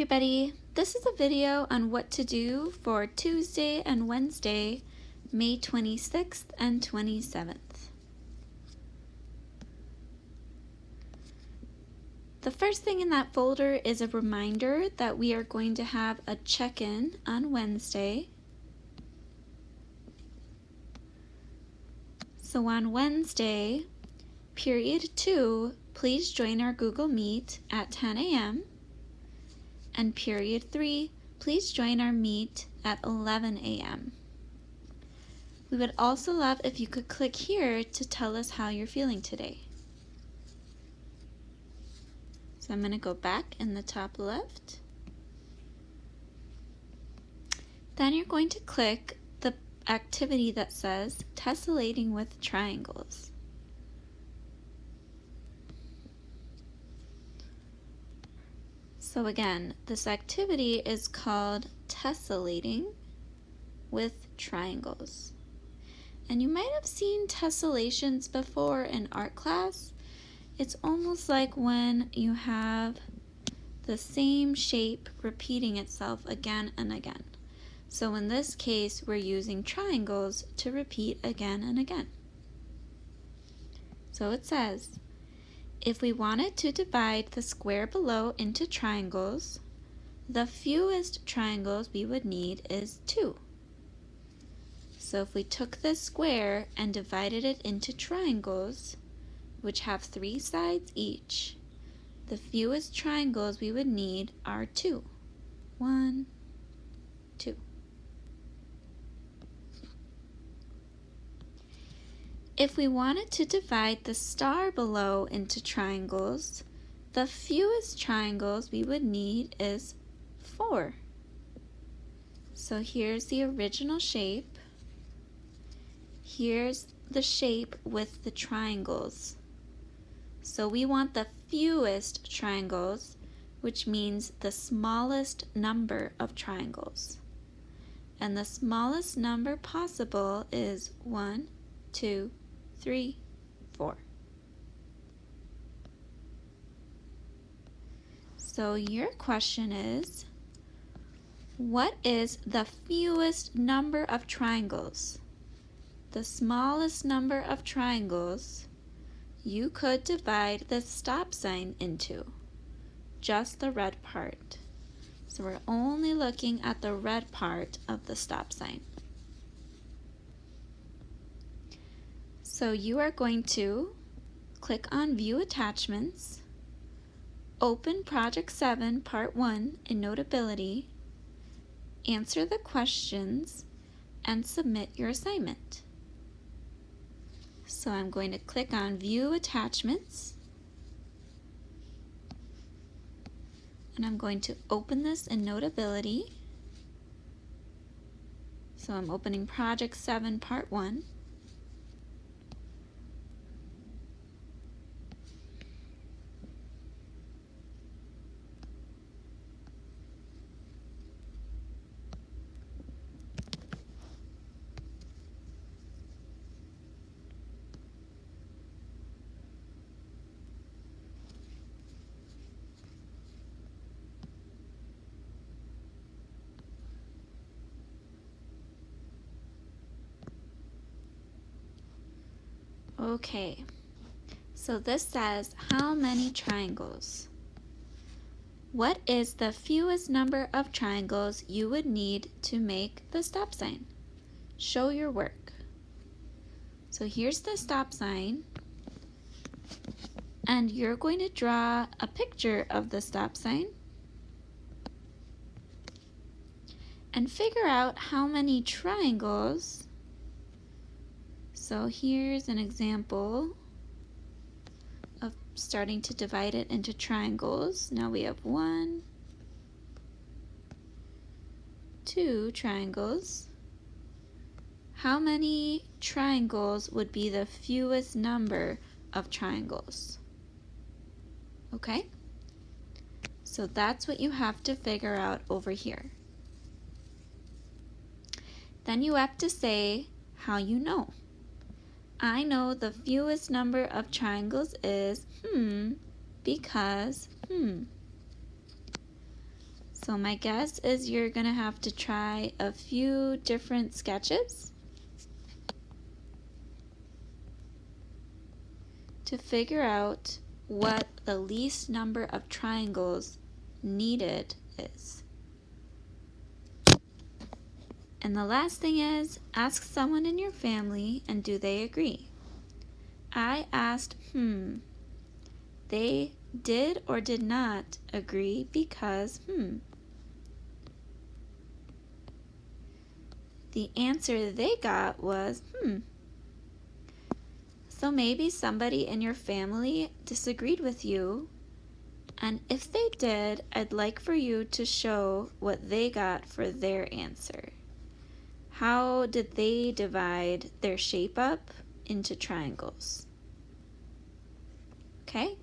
everybody, this is a video on what to do for Tuesday and Wednesday, May 26th and 27th. The first thing in that folder is a reminder that we are going to have a check-in on Wednesday. So on Wednesday, period 2, please join our Google Meet at 10 a.m. And period 3, please join our meet at 11 a.m. We would also love if you could click here to tell us how you're feeling today. So I'm going to go back in the top left. Then you're going to click the activity that says tessellating with triangles. So again, this activity is called tessellating with triangles. And you might have seen tessellations before in art class. It's almost like when you have the same shape repeating itself again and again. So in this case, we're using triangles to repeat again and again. So it says, if we wanted to divide the square below into triangles, the fewest triangles we would need is 2. So if we took this square and divided it into triangles, which have 3 sides each, the fewest triangles we would need are 2. 1, 2. If we wanted to divide the star below into triangles, the fewest triangles we would need is 4. So here's the original shape. Here's the shape with the triangles. So we want the fewest triangles, which means the smallest number of triangles. And the smallest number possible is 1, 2, 3, 4. So your question is, what is the fewest number of triangles? The smallest number of triangles you could divide the stop sign into, just the red part. So we're only looking at the red part of the stop sign. So you are going to click on View Attachments, open Project 7 Part 1 in Notability, answer the questions, and submit your assignment. So I'm going to click on View Attachments, and I'm going to open this in Notability. So I'm opening Project 7 Part 1. Okay, so this says how many triangles? What is the fewest number of triangles you would need to make the stop sign? Show your work. So here's the stop sign, and you're going to draw a picture of the stop sign and figure out how many triangles. So here's an example of starting to divide it into triangles. Now we have 1, 2 triangles. How many triangles would be the fewest number of triangles? Okay? So that's what you have to figure out over here. Then you have to say how you know. I know the fewest number of triangles is because So my guess is you're gonna have to try a few different sketches to figure out what the least number of triangles needed is. And the last thing is, ask someone in your family and do they agree? I asked, They did or did not agree because, The answer they got was, So maybe somebody in your family disagreed with you, and if they did, I'd like for you to show what they got for their answer. How did they divide their shape up into triangles? Okay?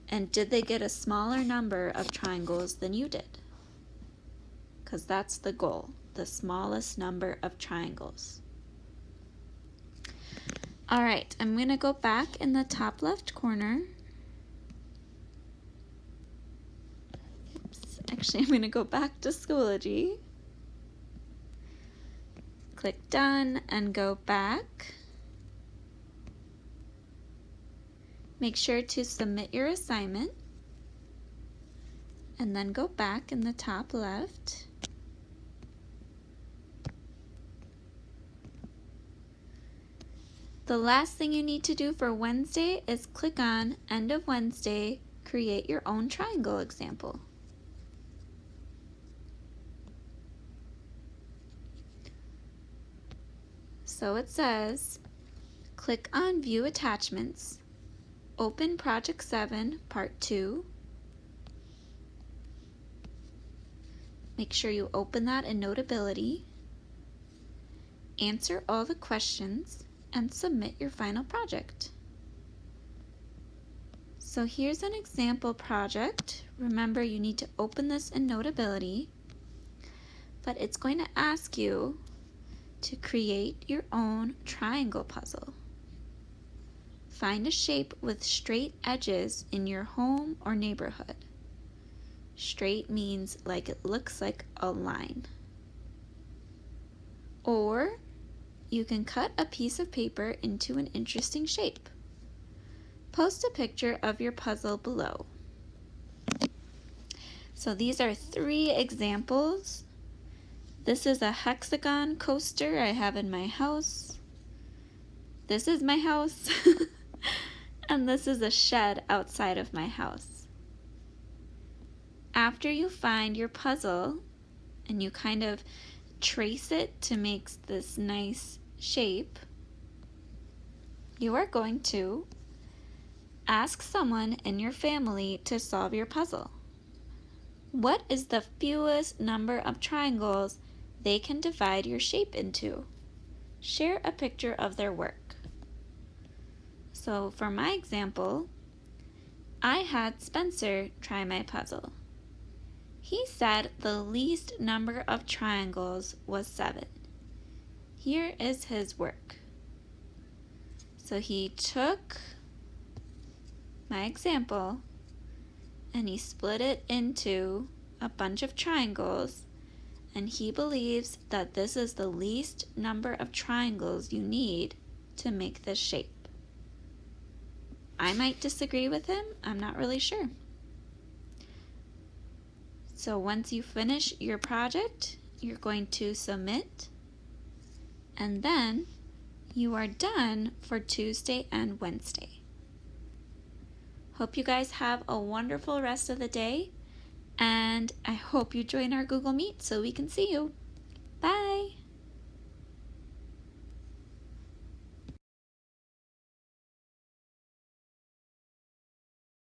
And did they get a smaller number of triangles than you did? Because that's the goal, the smallest number of triangles. All right, I'm going to go back in the top left corner. Oops, actually, I'm going to go back to Schoology. Click Done and go back. Make sure to submit your assignment and then go back in the top left. The last thing you need to do for Wednesday is click on End of Wednesday, create your own triangle example. So it says, click on View Attachments, open Project 7, Part 2. Make sure you open that in Notability. Answer all the questions and submit your final project. So here's an example project. Remember, you need to open this in Notability, but it's going to ask you to create your own triangle puzzle. Find a shape with straight edges in your home or neighborhood. Straight means like it looks like a line. Or you can cut a piece of paper into an interesting shape. Post a picture of your puzzle below. So these are 3 examples. This is a hexagon coaster I have in my house. This is my house. And this is a shed outside of my house. After you find your puzzle and you kind of trace it to make this nice shape, you are going to ask someone in your family to solve your puzzle. What is the fewest number of triangles they can divide your shape into? Share a picture of their work. So for my example, I had Spencer try my puzzle. He said the least number of triangles was 7. Here is his work. So he took my example and he split it into a bunch of triangles, and he believes that this is the least number of triangles you need to make this shape. I might disagree with him, I'm not really sure. So once you finish your project, you're going to submit, and then you are done for Tuesday and Wednesday. Hope you guys have a wonderful rest of the day, and I hope you join our Google Meet so we can see you. Bye!